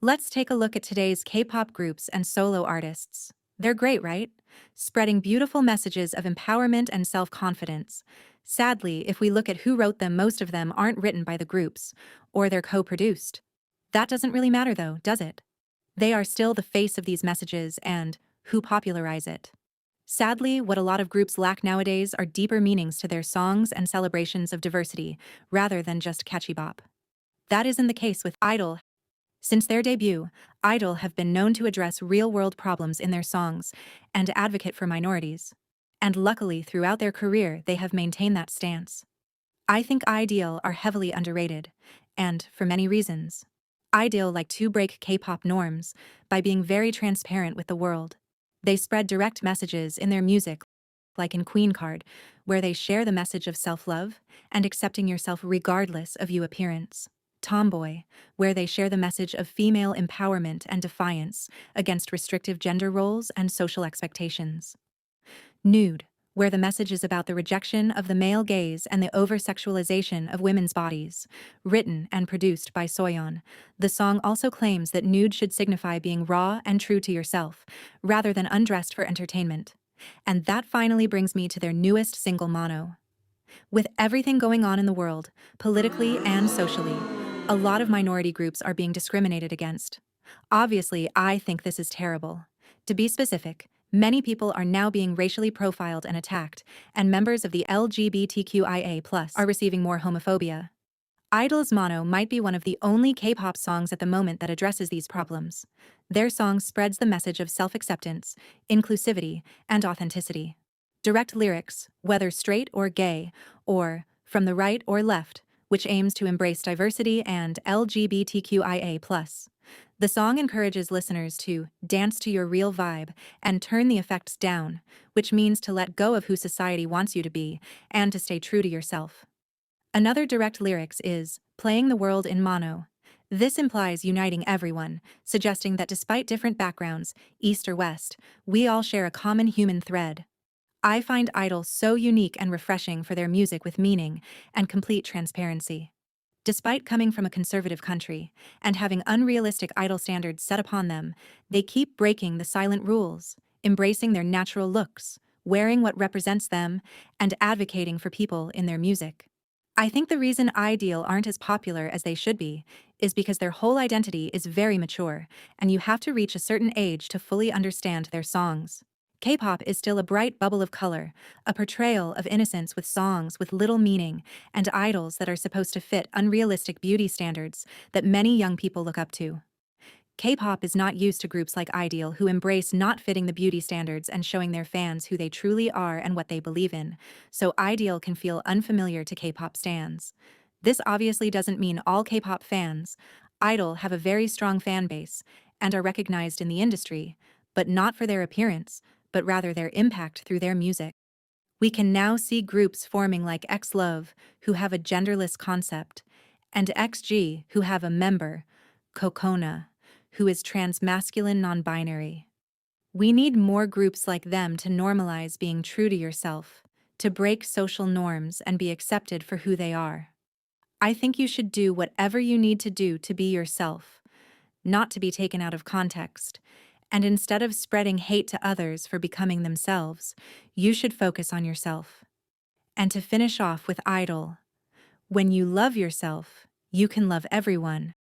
Let's take a look at today's K-pop groups and solo artists. They're great, right? Spreading beautiful messages of empowerment and self-confidence. Sadly, if we look at who wrote them, most of them aren't written by the groups, or they're co-produced. That doesn't really matter though, does it? They are still the face of these messages and who popularize it. Sadly, what a lot of groups lack nowadays are deeper meanings to their songs and celebrations of diversity, rather than just catchy bop. That isn't the case with I-dle. Since their debut, I-dle have been known to address real-world problems in their songs and advocate for minorities. And luckily, throughout their career, they have maintained that stance. I think I-dle are heavily underrated, and for many reasons. I-dle like to break K-pop norms by being very transparent with the world. They spread direct messages in their music, like in Queen Card, where they share the message of self-love and accepting yourself regardless of your appearance. Tomboy, where they share the message of female empowerment and defiance against restrictive gender roles and social expectations. Nude, where the message is about the rejection of the male gaze and the over-sexualization of women's bodies. Written and produced by Soyeon, the song also claims that nude should signify being raw and true to yourself, rather than undressed for entertainment. And that finally brings me to their newest single, Mono. With everything going on in the world, politically and socially, a lot of minority groups are being discriminated against. Obviously, I think this is terrible. To be specific, many people are now being racially profiled and attacked, and members of the LGBTQIA+ are receiving more homophobia. I-dle's Mono might be one of the only K-pop songs at the moment that addresses these problems. Their song spreads the message of self-acceptance, inclusivity, and authenticity. Direct lyrics, whether straight or gay, or from the right or left, which aims to embrace diversity and LGBTQIA+. The song encourages listeners to dance to your real vibe and turn the effects down, which means to let go of who society wants you to be and to stay true to yourself. Another direct lyrics is playing the world in mono. This implies uniting everyone, suggesting that despite different backgrounds, East or West, we all share a common human thread. I find I-dle so unique and refreshing for their music with meaning and complete transparency. Despite coming from a conservative country and having unrealistic I-dle standards set upon them, they keep breaking the silent rules, embracing their natural looks, wearing what represents them, and advocating for people in their music. I think the reason I-dle aren't as popular as they should be is because their whole identity is very mature, and you have to reach a certain age to fully understand their songs. K-pop is still a bright bubble of color, a portrayal of innocence with songs with little meaning, and idols that are supposed to fit unrealistic beauty standards that many young people look up to. K-pop is not used to groups like I-dle who embrace not fitting the beauty standards and showing their fans who they truly are and what they believe in, so I-dle can feel unfamiliar to K-pop stans. This obviously doesn't mean all K-pop fans. I-dle have a very strong fan base and are recognized in the industry, but not for their appearance, but rather their impact through their music. We can now see groups forming like X-Love, who have a genderless concept, and XG, who have a member, Kokona, who is transmasculine non-binary. We need more groups like them to normalize being true to yourself, to break social norms and be accepted for who they are. I think you should do whatever you need to do to be yourself, not to be taken out of context. And instead of spreading hate to others for becoming themselves, you should focus on yourself. And to finish off with I-dle, when you love yourself, you can love everyone.